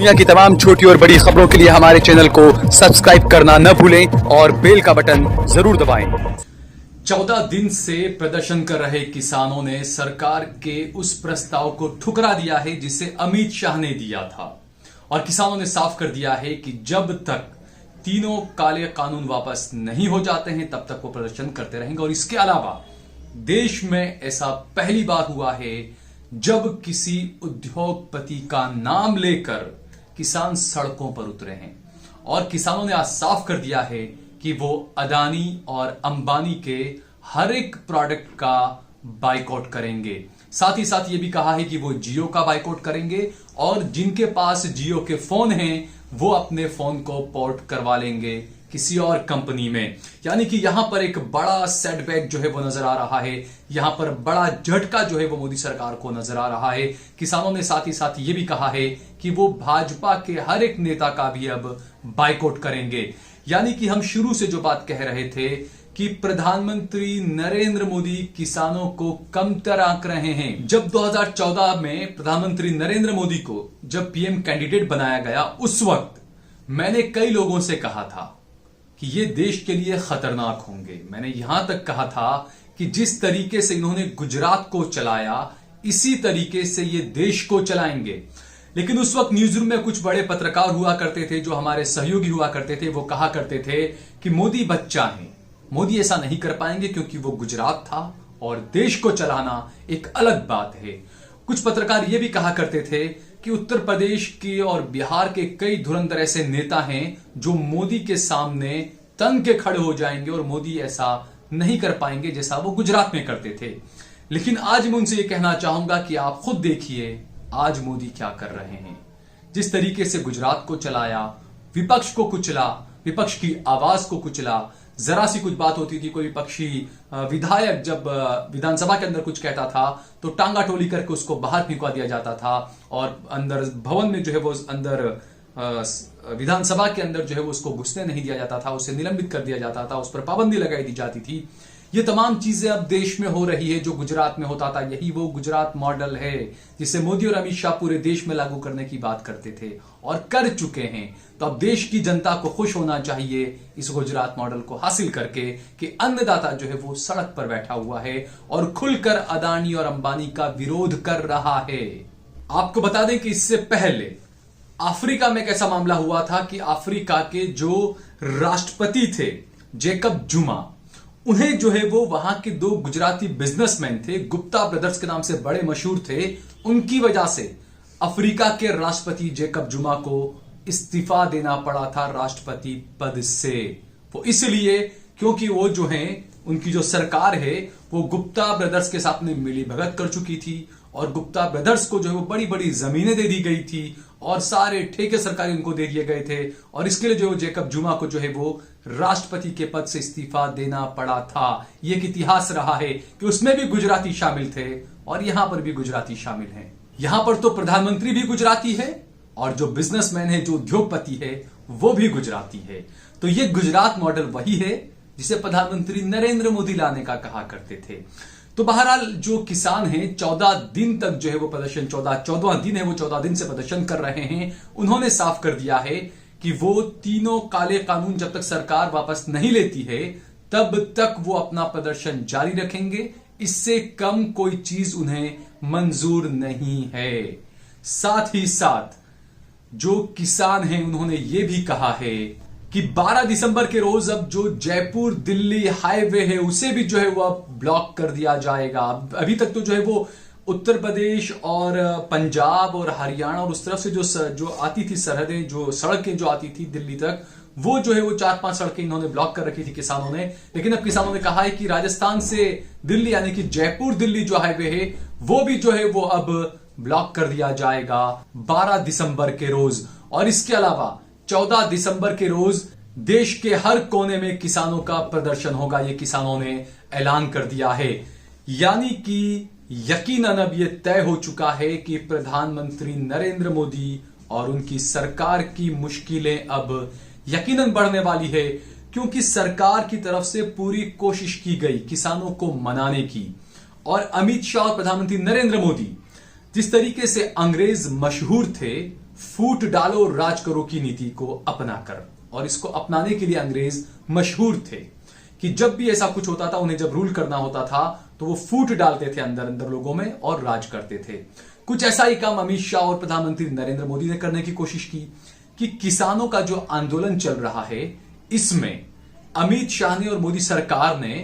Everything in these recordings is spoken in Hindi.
दुनिया की तमाम छोटी और बड़ी खबरों के लिए हमारे चैनल को सब्सक्राइब करना न भूलें और बेल का बटन जरूर दबाएं। 14 दिन से प्रदर्शन कर रहे किसानों ने सरकार के उस प्रस्ताव को ठुकरा दिया है जिसे अमित शाह ने दिया था और किसानों ने साफ कर दिया है कि जब तक तीनों काले कानून वापस नहीं हो जाते हैं तब तक वो प्रदर्शन करते रहेंगे। और इसके अलावा देश में ऐसा पहली बार हुआ है जब किसी उद्योगपति का नाम लेकर किसान सड़कों पर उतरे हैं और किसानों ने आज साफ कर दिया है कि वो अदानी और अंबानी के हर एक प्रोडक्ट का बाइकआउट करेंगे। साथ ही साथ ये भी कहा है कि वो जियो का बाइकआउट करेंगे और जिनके पास जियो के फोन हैं वो अपने फोन को पोर्ट करवा लेंगे किसी और कंपनी में। यानी कि यहां पर एक बड़ा सेटबैक जो है वो नजर आ रहा है, यहां पर बड़ा झटका जो है वो मोदी सरकार को नजर आ रहा है। किसानों ने साथ ही साथ ये भी कहा है कि वो भाजपा के हर एक नेता का भी अब बाइकआउट करेंगे। यानी कि हम शुरू से जो बात कह रहे थे कि प्रधानमंत्री नरेंद्र मोदी किसानों को कमतर आंक रहे हैं। जब 2014 में प्रधानमंत्री नरेंद्र मोदी को जब पीएम कैंडिडेट बनाया गया उस वक्त मैंने कई लोगों से कहा था कि ये देश के लिए खतरनाक होंगे। मैंने यहां तक कहा था कि जिस तरीके से इन्होंने गुजरात को चलाया इसी तरीके से ये देश को चलाएंगे। लेकिन उस वक्त न्यूज रूम में कुछ बड़े पत्रकार हुआ करते थे जो हमारे सहयोगी हुआ करते थे, वो कहा करते थे कि मोदी बच्चा है, मोदी ऐसा नहीं कर पाएंगे क्योंकि वो गुजरात था और देश को चलाना एक अलग बात है। कुछ पत्रकार ये भी कहा करते थे कि उत्तर प्रदेश के और बिहार के कई धुरंधर ऐसे नेता हैं जो मोदी के सामने तन के खड़े हो जाएंगे और मोदी ऐसा नहीं कर पाएंगे जैसा वो गुजरात में करते थे। लेकिन आज मैं उनसे ये कहना चाहूंगा कि आप खुद देखिए आज मोदी क्या कर रहे हैं। जिस तरीके से गुजरात को चलाया, विपक्ष को कुचला, विपक्ष की आवाज को कुचला। जरा सी कुछ बात होती थी, कोई विपक्षी विधायक जब विधानसभा के अंदर कुछ कहता था तो टांगा टोली करके उसको बाहर फेंकवा दिया जाता था और अंदर भवन में जो है वो अंदर विधानसभा के अंदर जो है वो उसको घुसने नहीं दिया जाता था, उसे निलंबित कर दिया जाता था, उस पर पाबंदी लगाई दी जाती थी। ये तमाम चीजें अब देश में हो रही है जो गुजरात में होता था। यही वो गुजरात मॉडल है जिसे मोदी और अमित शाह पूरे देश में लागू करने की बात करते थे और कर चुके हैं। तो अब देश की जनता को खुश होना चाहिए इस गुजरात मॉडल को हासिल करके कि अन्नदाता जो है वो सड़क पर बैठा हुआ है और खुलकर अदानी और अंबानी का विरोध कर रहा है। आपको बता दें कि इससे पहले अफ्रीका में कैसा मामला हुआ था कि अफ्रीका के जो राष्ट्रपति थे जेकब जुमा, उन्हें जो है वो वहां के दो गुजराती बिजनेसमैन थे, गुप्ता ब्रदर्स के नाम से बड़े मशहूर थे, उनकी वजह से अफ्रीका के राष्ट्रपति जेकब जुमा को इस्तीफा देना पड़ा था राष्ट्रपति पद से। वो इसलिए क्योंकि वो जो है उनकी जो सरकार है वो गुप्ता ब्रदर्स के साथ में मिली भगत कर चुकी थी और गुप्ता ब्रदर्स को जो है वो बड़ी बड़ी जमीनें दे दी गई थी और सारे ठेके सरकारी उनको दे दिए गए थे और इसके लिए जो जेकब जुमा को जो है वो राष्ट्रपति के पद से इस्तीफा देना पड़ा था। ये एक इतिहास रहा है कि उसमें भी गुजराती शामिल थे और यहां पर भी गुजराती शामिल हैं। यहां पर तो प्रधानमंत्री भी गुजराती है और जो बिजनेसमैन है, जो उद्योगपति है, वो भी गुजराती है। तो ये गुजरात मॉडल वही है जिसे प्रधानमंत्री नरेंद्र मोदी लाने का कहा करते थे। तो बहरहाल जो किसान हैं 14 दिन तक जो है वो प्रदर्शन 14वां दिन है वो 14 दिन से प्रदर्शन कर रहे हैं। उन्होंने साफ कर दिया है कि वो तीनों काले कानून जब तक सरकार वापस नहीं लेती है तब तक वो अपना प्रदर्शन जारी रखेंगे। इससे कम कोई चीज उन्हें मंजूर नहीं है। साथ ही साथ जो किसान हैं उन्होंने ये भी कहा है कि 12 दिसंबर के रोज अब जो जयपुर दिल्ली हाईवे है उसे भी जो है वो अब ब्लॉक कर दिया जाएगा। अभी तक तो जो है वो उत्तर प्रदेश और पंजाब और हरियाणा और उस तरफ से जो आती थी सरहदें, जो सड़कें जो आती थी दिल्ली तक, वो जो है वो 4-5 सड़कें इन्होंने ब्लॉक कर रखी थी किसानों ने। लेकिन अब किसानों ने कहा है कि राजस्थान से दिल्ली यानी कि जयपुर दिल्ली जो हाईवे है वो भी जो है वो अब ब्लॉक कर दिया जाएगा 12 दिसंबर के रोज। और इसके अलावा 14 दिसंबर के रोज देश के हर कोने में किसानों का प्रदर्शन होगा, ये किसानों ने ऐलान कर दिया है। यानी कि यकीनन अब यह तय हो चुका है कि प्रधानमंत्री नरेंद्र मोदी और उनकी सरकार की मुश्किलें अब यकीनन बढ़ने वाली है क्योंकि सरकार की तरफ से पूरी कोशिश की गई किसानों को मनाने की। और अमित शाह और प्रधानमंत्री नरेंद्र मोदी जिस तरीके से अंग्रेज मशहूर थे फूट डालो राज करो की नीति को अपनाकर। और इसको अपनाने के लिए अंग्रेज मशहूर थे कि जब भी ऐसा कुछ होता था, उन्हें जब रूल करना होता था तो वो फूट डालते थे अंदर अंदर लोगों में और राज करते थे। कुछ ऐसा ही काम अमित शाह और प्रधानमंत्री नरेंद्र मोदी ने करने की कोशिश की कि किसानों का जो आंदोलन चल रहा है, इसमें अमित शाह ने और मोदी सरकार ने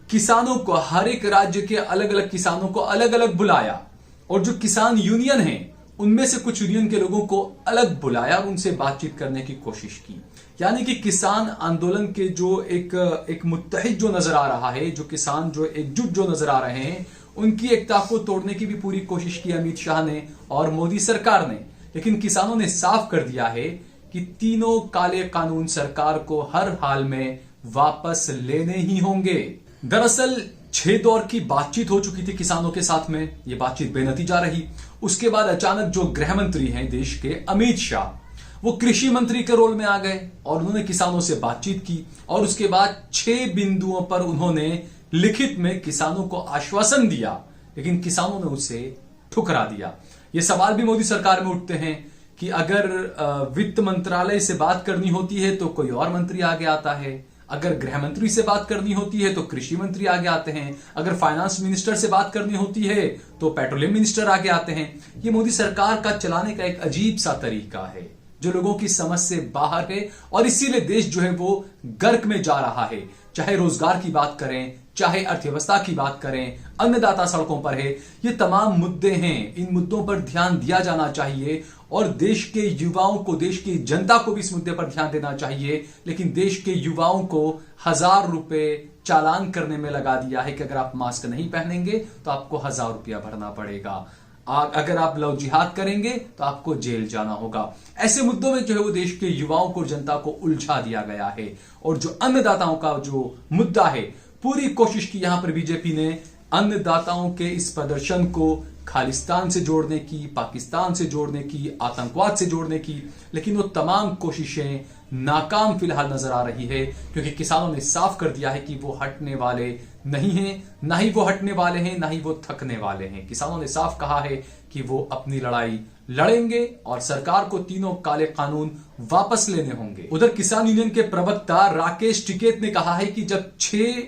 किसानों को, हर एक राज्य के अलग अलग किसानों को अलग अलग बुलाया और जो किसान यूनियन है उनमें से कुछ यूनियन के लोगों को अलग बुलाया और उनसे बातचीत करने की कोशिश की। यानी कि किसान आंदोलन के जो एक मुत्तहिद जो नजर आ रहा है, जो किसान जो एकजुट जो नजर आ रहे हैं, उनकी एकता को तोड़ने की भी पूरी कोशिश की अमित शाह ने और मोदी सरकार ने। लेकिन किसानों ने साफ कर दिया है कि तीनों काले कानून सरकार को हर हाल में वापस लेने ही होंगे। दरअसल 6 दौर की बातचीत हो चुकी थी किसानों के साथ में, ये बातचीत बेनतीजा रही। उसके बाद अचानक जो गृह मंत्री हैं देश के, अमित शाह, वो कृषि मंत्री के रोल में आ गए और उन्होंने किसानों से बातचीत की और उसके बाद 6 बिंदुओं पर उन्होंने लिखित में किसानों को आश्वासन दिया, लेकिन किसानों ने उसे ठुकरा दिया। ये सवाल भी मोदी सरकार में उठते हैं कि अगर वित्त मंत्रालय से बात करनी होती है तो कोई और मंत्री आगे आता है, अगर गृह मंत्री से बात करनी होती है तो कृषि मंत्री आगे आते हैं, अगर फाइनेंस मिनिस्टर से बात करनी होती है तो पेट्रोलियम मिनिस्टर आगे आते हैं। ये मोदी सरकार का चलाने का एक अजीब सा तरीका है जो लोगों की समझ से बाहर है और इसीलिए देश जो है वो गर्क में जा रहा है। चाहे रोजगार की बात करें, चाहे अर्थव्यवस्था की बात करें, अन्नदाता सड़कों पर है, ये तमाम मुद्दे हैं। इन मुद्दों पर ध्यान दिया जाना चाहिए और देश के युवाओं को, देश की जनता को भी इस मुद्दे पर ध्यान देना चाहिए। लेकिन देश के युवाओं को 1000 रुपए चालान करने में लगा दिया है कि अगर आप मास्क नहीं पहनेंगे तो आपको 1000 रुपया भरना पड़ेगा, अगर आप लव जिहाद करेंगे तो आपको जेल जाना होगा। ऐसे मुद्दों में जो है वो देश के युवाओं को, जनता को उलझा दिया गया है। और जो अन्नदाताओं का जो मुद्दा है, पूरी कोशिश की यहां पर बीजेपी ने अन्नदाताओं के इस प्रदर्शन को खालिस्तान से जोड़ने की, पाकिस्तान से जोड़ने की, आतंकवाद से जोड़ने की, लेकिन वो तमाम कोशिशें नाकाम फिलहाल नजर आ रही है क्योंकि किसानों ने साफ कर दिया है कि वो हटने वाले नहीं हैं, ना ही वो हटने वाले हैं, ना ही वो थकने वाले हैं। किसानों ने साफ कहा है कि वो अपनी लड़ाई लड़ेंगे और सरकार को तीनों काले कानून वापस लेने होंगे। उधर किसान यूनियन के प्रवक्ता राकेश टिकैत ने कहा है कि जब 6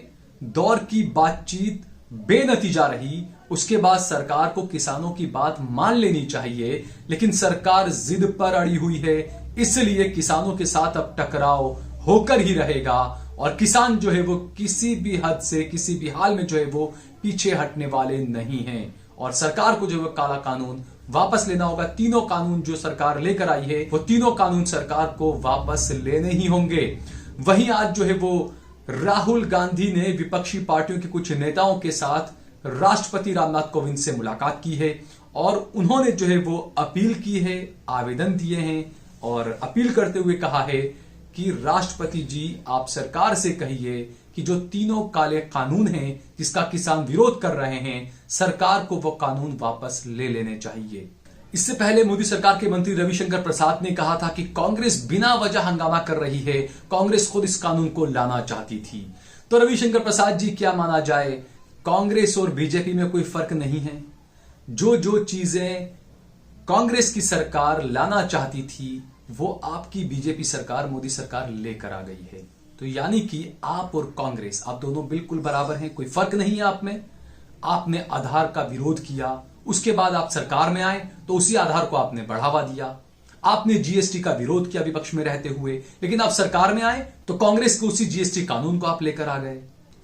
दौर की बातचीत बेनतीजा रही, उसके बाद सरकार को किसानों की बात मान लेनी चाहिए, लेकिन सरकार जिद पर अड़ी हुई है, इसलिए किसानों के साथ अब टकराव होकर ही रहेगा और किसान जो है वो किसी भी हद से, किसी भी हाल में जो है वो पीछे हटने वाले नहीं हैं और सरकार को जो है काला कानून वापस लेना होगा। तीनों कानून जो सरकार लेकर आई है वो तीनों कानून सरकार को वापस लेने ही होंगे। वहीं आज जो है वो राहुल गांधी ने विपक्षी पार्टियों के कुछ नेताओं के साथ राष्ट्रपति रामनाथ कोविंद से मुलाकात की है और उन्होंने जो है वो अपील की है, आवेदन दिए हैं और अपील करते हुए कहा है कि राष्ट्रपति जी, आप सरकार से कहिए कि जो तीनों काले कानून हैं जिसका किसान विरोध कर रहे हैं, सरकार को वो कानून वापस ले लेने चाहिए। इससे पहले मोदी सरकार के मंत्री रविशंकर प्रसाद ने कहा था कि कांग्रेस बिना वजह हंगामा कर रही है, कांग्रेस खुद इस कानून को लाना चाहती थी। तो रविशंकर प्रसाद जी, क्या माना जाए, कांग्रेस और बीजेपी में कोई फर्क नहीं है। जो चीजें कांग्रेस की सरकार लाना चाहती थी वो आपकी बीजेपी सरकार, मोदी सरकार लेकर आ गई है। तो यानी कि आप और कांग्रेस, आप दोनों बिल्कुल बराबर हैं, कोई फर्क नहीं है आप में। आपने आधार का विरोध किया, उसके बाद आप सरकार में आए तो उसी आधार को आपने बढ़ावा दिया। आपने जीएसटी का विरोध किया विपक्ष में रहते हुए, लेकिन आप सरकार में आए तो कांग्रेस के उसी जीएसटी कानून को आप लेकर आ गए।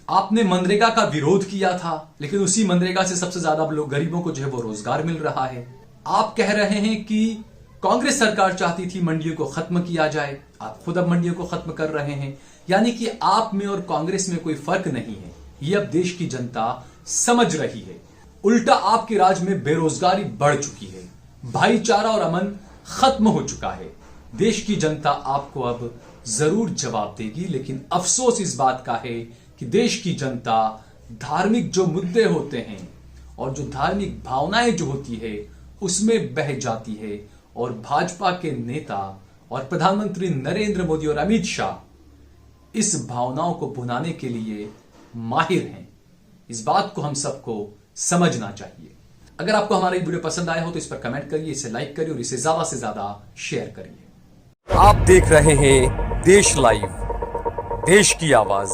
आपने मनरेगा का विरोध किया था, लेकिन उसी मनरेगा से सबसे ज्यादा लोग, गरीबों को जो है वो रोजगार मिल रहा है। आप कह रहे हैं कि कांग्रेस सरकार चाहती थी मंडियों को खत्म किया जाए, आप खुद अब मंडियों को खत्म कर रहे हैं। यानी कि आप में और कांग्रेस में कोई फर्क नहीं है, ये अब देश की जनता समझ रही है। उल्टा आपके राज में बेरोजगारी बढ़ चुकी है, भाईचारा और अमन खत्म हो चुका है। देश की जनता आपको अब जरूर जवाब देगी, लेकिन अफसोस इस बात का है कि देश की जनता धार्मिक जो मुद्दे होते हैं और जो धार्मिक भावनाएं जो होती है उसमें बह जाती है और भाजपा के नेता और प्रधानमंत्री नरेंद्र मोदी और अमित शाह इस भावनाओं को भुनाने के लिए माहिर हैं। इस बात को हम सबको समझना चाहिए। अगर आपको हमारा ये वीडियो पसंद आया हो तो इस पर कमेंट करिए, इसे लाइक करिए और इसे ज्यादा से ज्यादा शेयर करिए। आप देख रहे हैं देश लाइव, देश की आवाज।